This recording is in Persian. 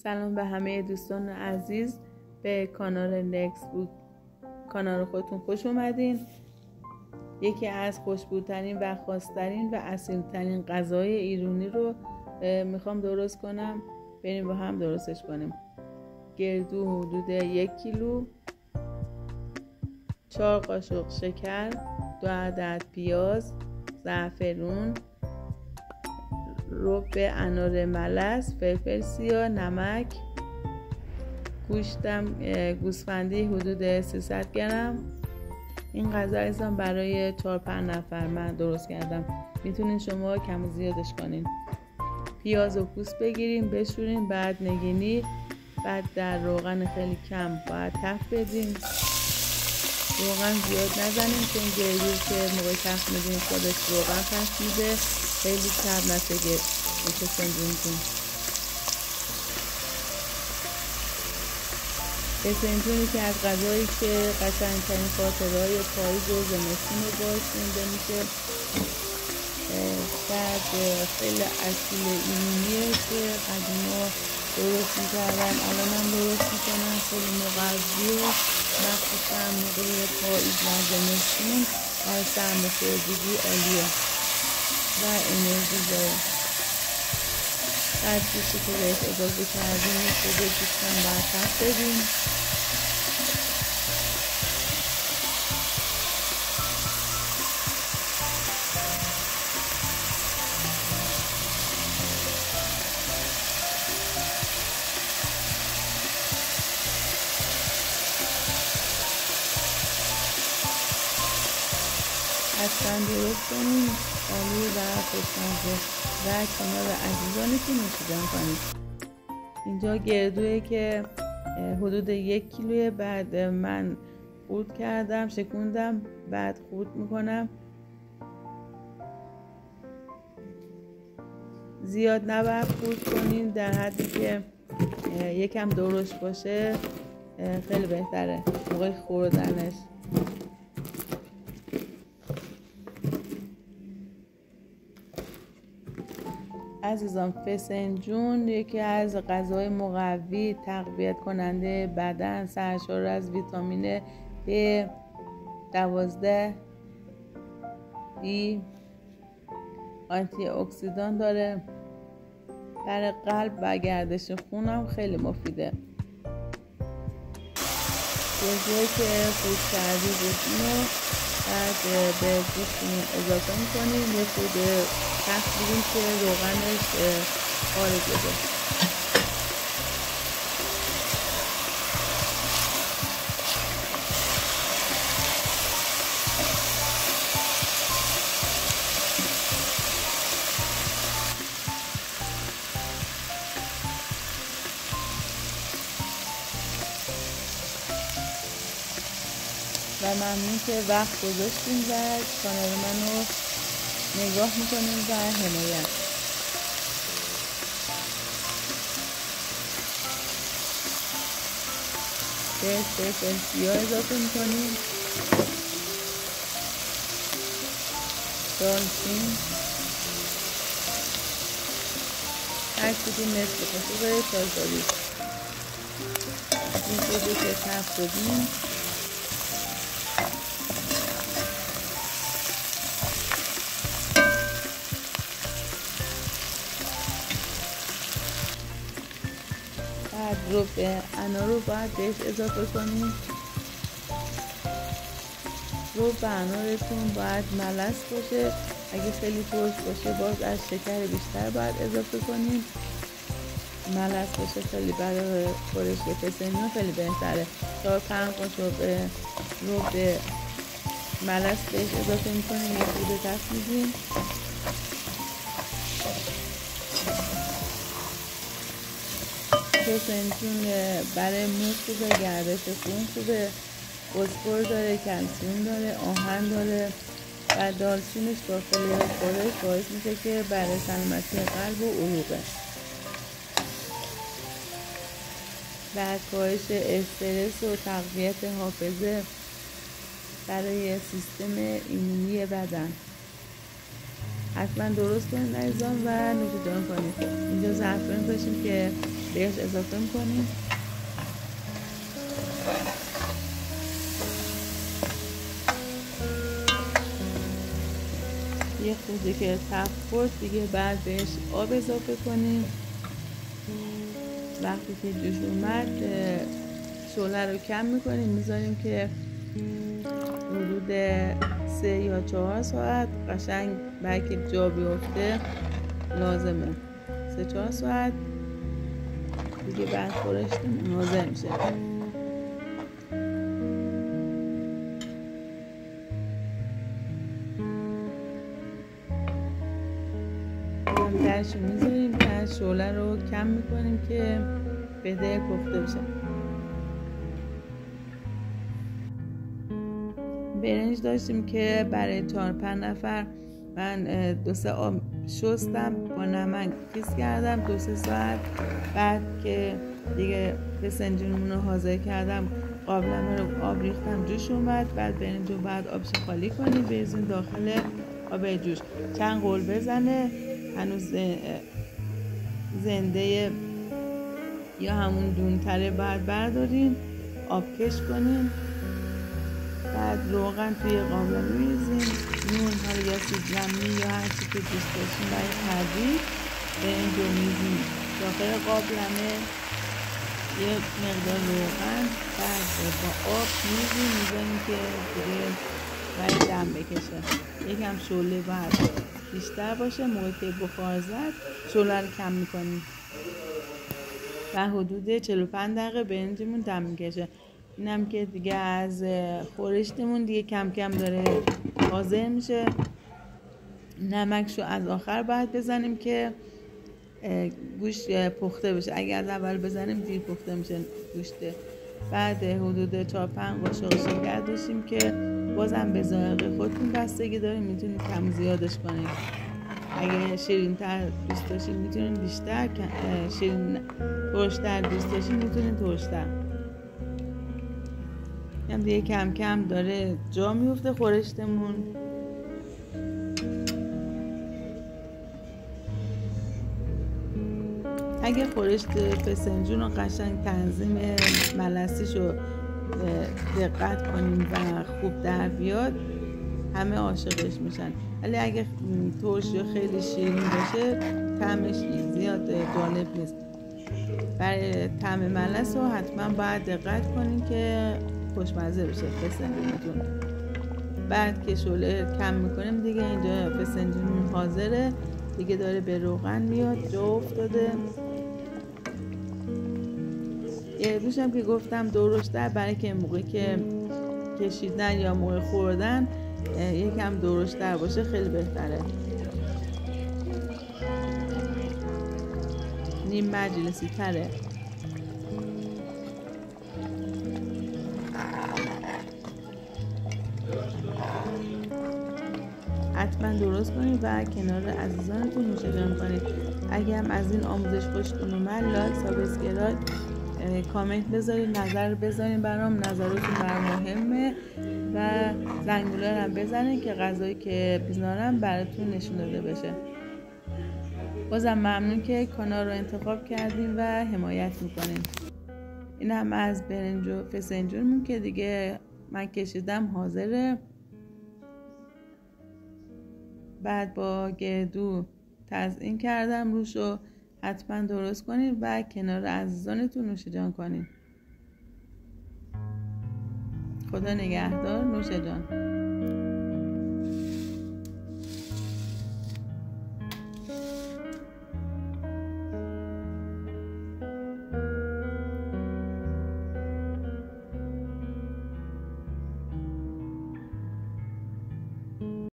سلام به همه دوستان عزیز، به کانال نکس بود کانال خودتون خوش اومدین. یکی از خوشبوترین و خاص‌ترین و اصیل‌ترین غذای ایرانی رو میخوام درست کنم. بریم با هم درستش کنیم. گردو حدود 1 کیلو، 4 قاشق شکر، 2 عدد پیاز، زعفرون، ربع انار ملس، فلفل سیاه، نمک، گوشتم گوسفندی حدود 300 گرم. این غذا ایزان برای 4-5 نفر من درست کردم، میتونین شما کم و زیادش کنین. پیاز و پوست بگیریم، بشوریم، بعد نگینی، بعد در روغن خیلی کم باید تفت بدیم. روغن زیاد نزنیم چون گردو که موقع تفت میدیم خودش روغن پس میده، خیلی چرب نشه مثل سنجونتون. فسنجونی که از غذایی که قشنگترین خاطرهای پاییز و زمستون رو باعث مونده میشه. بعد خیلی اصیل ایرانیه که قدیما درست میکردن، الان هم درست میکنن. خیلی مغذیه، مخصوصا موقع پاییز و زمستون برای سرماخوردگی عالیه و انرژی داره. بعد گوشتی که بهش اضافه کردیم خود گوشتم باید تفت بدیم. حتما درست کنیم، عالی و خوشمزه و کنار عزیزانتون نوشیدن کنید. اینجا گردویی که حدود 1 کیلوه. بعد من خورد کردم، شکوندم، بعد خورد میکنم. زیاد نباید خورد کنین، در حدی که یکم درشت باشه خیلی بهتره موقع خوردنش. عزیزان، فسنجون یکی از غذای مقوی، تقویت کننده بدن، سرشار از ویتامین B12 آنتی اکسیدان داره، برای قلب و گردش خون هم خیلی مفیده. گوشتی که خورد کردی رو بعد به گوشتمون اضافه میکنیم، یه خود تفت بدیم که روغنش خارج بده. و ممنون که وقت گذاشتین و کانال منو نگاه میکنین و حمایت. بهش فلفل سیاه اضافه میکنیم، دالچین، بدیم نصف قاشق تازاری. این خودی که تفت بدیم بعد ربع انار رو باید بهش اضافه کنیم. ربع انارتون باید ملس باشه، اگه خیلی ترش باشه باز از شکر بیشتر باید اضافه کنیم. ملس باشه خیلی برای خورش فسنجون خیلی بهتره. 4-5 قاشق ربع ملس بهش اضافه میکنیم، یه خورده تفت میدیم. فسنجون برای مو خوبه، گردش خون خوبه، فسفر داره، کلسیم داره، آهن داره و دالچینش داخل خورش باعث میشه که برای سلامتی قلب و عروقه و کاهش استرس و تقویت حافظه برای سیستم ایمنی بدن. حتما درست کنید عزیزان و نوشیدن کنید. اینجا زعفران داشتیم که بهش اضافه میکنیم. یه خورده که تفت خورد دیگه بعد بهش آب اضافه کنیم. وقتی که جوش اومد شعله رو کم میکنیم، میذاریم که حدود 3 یا 4 ساعت قشنگ برای که جا بیفته لازمه. 3-4 ساعت دیگه بعد خورشتیم حاضر میشه. درش میذاریم که شعله رو کم میکنیم که بده پخته بشه. برنج داشتیم که برای 4-5 نفر من 2-3 آب شستم، با نمک خیس کردم 2-3 ساعت. بعد که دیگه فسنجونمون رو حاضر کردم، قابلمه رو آب ریختم، جوش اومد. بعد برنج رو بعد آبش خالی کنیم، بریزیم داخل آب جوش. چند غل بزنه، هنوز زنده یا همون دونتره بعد برداریم، آب کش کنیم. بعد روغن توی قابلمه می‌ریزیم، نون یا سیب زمینی یا هر چی که دوست داشتیم برای ترجیح. برنج رو می‌ریزیم داخل قابلمه، یه مقدار روغن، بعد با آب می‌ذاریم که دیگه برای دم بکشه. یکم شعله باید بیشتر باشه، موقعی که بخار زد شعله رو کم می‌کنیم. و حدود 45 دقیقه برنجمون دم میکشه. اینم که دیگه از خورشتمون دیگه کم کم داره حاضر میشه. نمکشو از آخر باید بزنیم که گوشت پخته بشه. اگه از اول بزنیم دیر پخته میشه گوشت. بعد حدود 4-5 قاشق شکر داشتیم که بازم به ذائقه خودتون بستگی داره، میتونید کم زیادش کنید. اگه شیرین تر دوست داشتید میتونید بیشتر، شیرین ترشتر دوست داشتید میتونید ترشتر. هم دیگه کم کم داره جا میفته خورشتمون. اگه خورشت فسنجون رو قشنگ تنظیم ملسیشو دقت کنیم و خوب در بیاد همه عاشقش میشن. ولی اگه ترش یا خیلی شیرین باشه طعمش زیاد جالب نیست. برای طعم ملس رو حتما باید دقت کنیم که خوشمزه بشه فسنجونتون. بعد که شعله کم میکنیم دیگه اینجا فسنجون حاضره دیگه، داره به روغن میاد، جا افتاده. یه دوشم که گفتم درشتر، برای که موقعی که کشیدن یا موقع خوردن یکم درشتر باشه خیلی بهتره. نیم مجلسی تره. حتما درست کنید و کنار عزیزانتون نوشیدن کنید. اگه هم از این آموزش خوشتون اومد لایک، سابسکرایب، کامنت بذارید، نظر بذارید برام، نظراتون برام مهمه. و زنگوله هم بزنید که غذایی که بذارم براتون نشون داده بشه. بازم ممنون که کانال رو انتخاب کردین و حمایت میکنین. این هم از برنج و فسنجونمون که دیگه من کشیدم حاضره. بعد با گردو تزیین کردم روشو. حتما درست کنید و کنار عزیزانتون نوش جان کنید. خدا نگهدار. نوش جان.